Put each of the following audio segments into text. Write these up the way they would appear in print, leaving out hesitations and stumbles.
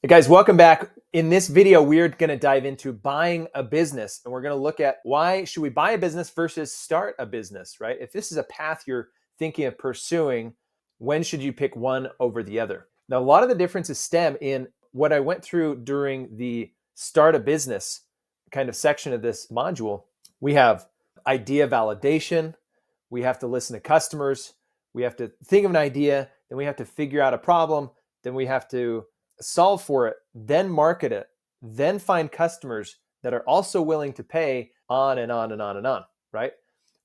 Hey guys, welcome back. In this video, we're going to dive into buying a business, and we're going to look at why should we buy a business versus start a business, right? If this is a path you're thinking of pursuing, when should you pick one over the other? Now, a lot of the differences stem in what I went through during the start a business kind of section of this module. We have idea validation. We have to listen to customers. We have to think of an idea. Then we have to figure out a problem. Then we have to solve for it, then market it, then find customers that are also willing to pay, on and on and on and on, right?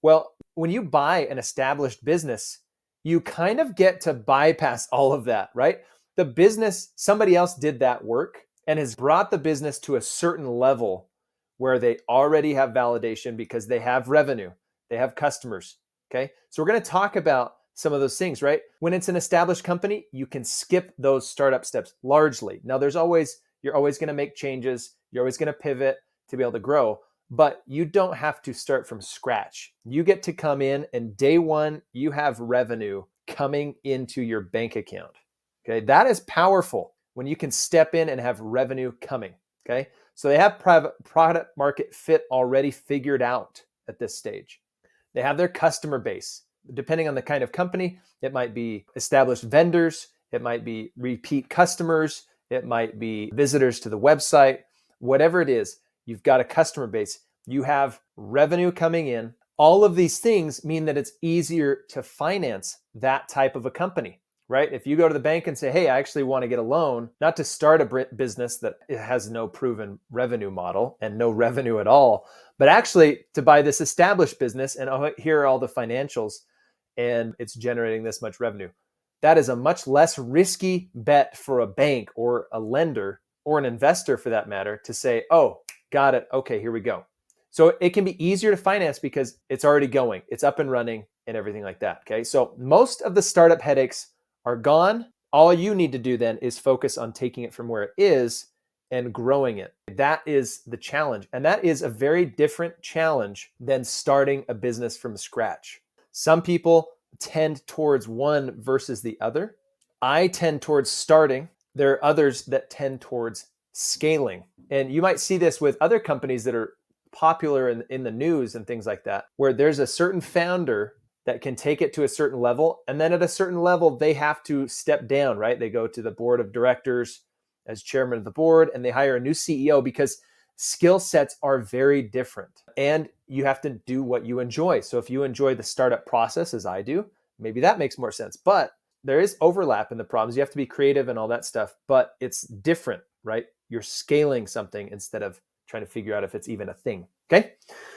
Well, when you buy an established business, you kind of get to bypass all of that, right? The business, somebody else did that work and has brought the business to a certain level where they already have validation because they have revenue, they have customers, okay? So we're going to talk about some of those things, right? When it's an established company, you can skip those startup steps largely. Now, you're always going to make changes. You're always going to pivot to be able to grow, but you don't have to start from scratch. You get to come in and day one, you have revenue coming into your bank account. Okay. That is powerful when you can step in and have revenue coming. Okay. So they have product market fit already figured out at this stage. They have their customer base. Depending on the kind of company, it might be established vendors, it might be repeat customers, it might be visitors to the website, whatever it is, you've got a customer base, you have revenue coming in. All of these things mean that it's easier to finance that type of a company, right? If you go to the bank and say, hey, I actually want to get a loan, not to start a business that has no proven revenue model and no revenue at all, but actually to buy this established business and here are all the financials and it's generating this much revenue. That is a much less risky bet for a bank or a lender or an investor for that matter to say, oh, got it. Okay, here we go. So it can be easier to finance because it's already going, it's up and running and everything like that. Okay, so most of the startup headaches are gone. All you need to do then is focus on taking it from where it is and growing it. That is the challenge. And that is a very different challenge than starting a business from scratch. Some people tend towards one versus the other. I tend towards starting. There are others that tend towards scaling. And you might see this with other companies that are popular in the news and things like that, where there's a certain founder that can take it to a certain level. And then at a certain level, they have to step down, right? They go to the board of directors as chairman of the board and they hire a new CEO because skill sets are very different and you have to do what you enjoy. So if you enjoy the startup process as I do, maybe that makes more sense, but there is overlap in the problems. You have to be creative and all that stuff, but it's different, right? You're scaling something instead of trying to figure out if it's even a thing. Okay.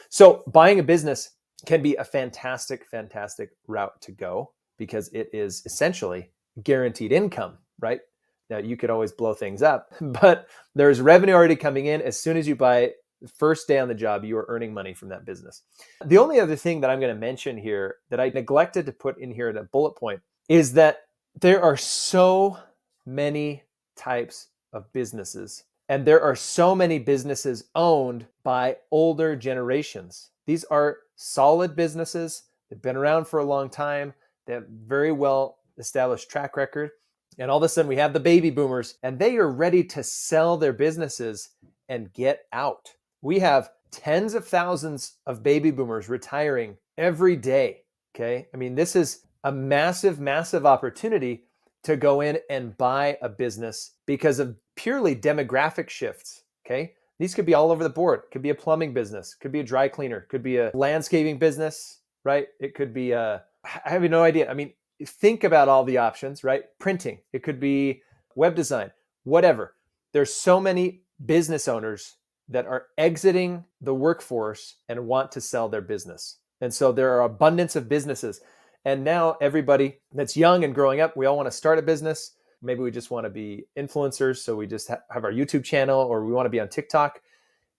So buying a business can be a fantastic, fantastic route to go because it is essentially guaranteed income, right? Now, you could always blow things up, but there's revenue already coming in. As soon as you buy it, first day on the job, you are earning money from that business. The only other thing that I'm going to mention here that I neglected to put in here in a bullet point is that there are so many types of businesses, and there are so many businesses owned by older generations. These are solid businesses. They've been around for a long time. They have very well established track record. And all of a sudden we have the baby boomers and they are ready to sell their businesses and get out. We have tens of thousands of baby boomers retiring every day. Okay. I mean, this is a massive, massive opportunity to go in and buy a business because of purely demographic shifts. Okay. These could be all over the board. It could be a plumbing business, could be a dry cleaner, could be a landscaping business, right? It could be I have no idea. I mean, think about all the options, right? Printing, it could be web design, whatever. There's so many business owners that are exiting the workforce and want to sell their business. And so there are abundance of businesses. And now everybody that's young and growing up, we all want to start a business. Maybe we just want to be influencers. So we just have our YouTube channel or we want to be on TikTok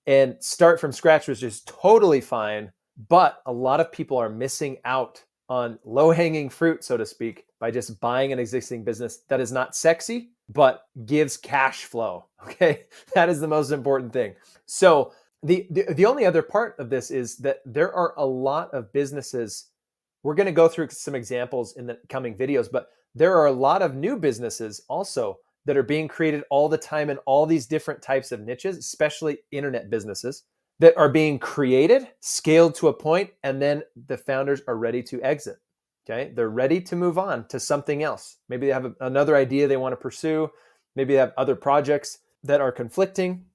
and start from scratch, which is totally fine. But a lot of people are missing out on low-hanging fruit, so to speak, by just buying an existing business that is not sexy, but gives cash flow. Okay, that is the most important thing. So the only other part of this is that there are a lot of businesses. We're going to go through some examples in the coming videos, but there are a lot of new businesses also that are being created all the time in all these different types of niches, especially internet businesses that are being created, scaled to a point, and then the founders are ready to exit. Okay, they're ready to move on to something else. Maybe they have another idea they want to pursue. Maybe they have other projects that are conflicting.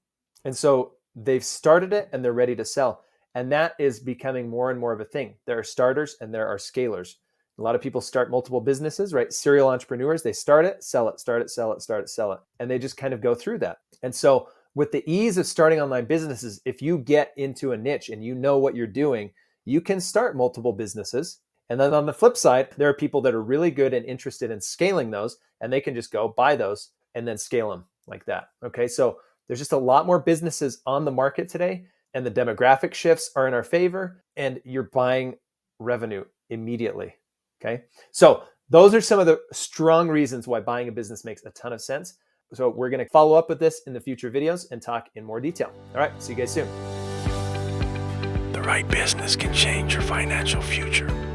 And so they've started it and they're ready to sell. And that is becoming more and more of a thing. There are starters and there are scalers. A lot of people start multiple businesses, right? Serial entrepreneurs, they start it, sell it, start it, sell it, start it, sell it. And they just kind of go through that. And so with the ease of starting online businesses, if you get into a niche and you know what you're doing, you can start multiple businesses. And then on the flip side, there are people that are really good and interested in scaling those, and they can just go buy those and then scale them like that. Okay, so there's just a lot more businesses on the market today, and the demographic shifts are in our favor, and you're buying revenue immediately. Okay, so those are some of the strong reasons why buying a business makes a ton of sense. So we're going to follow up with this in the future videos and talk in more detail. All right, see you guys soon. The right business can change your financial future.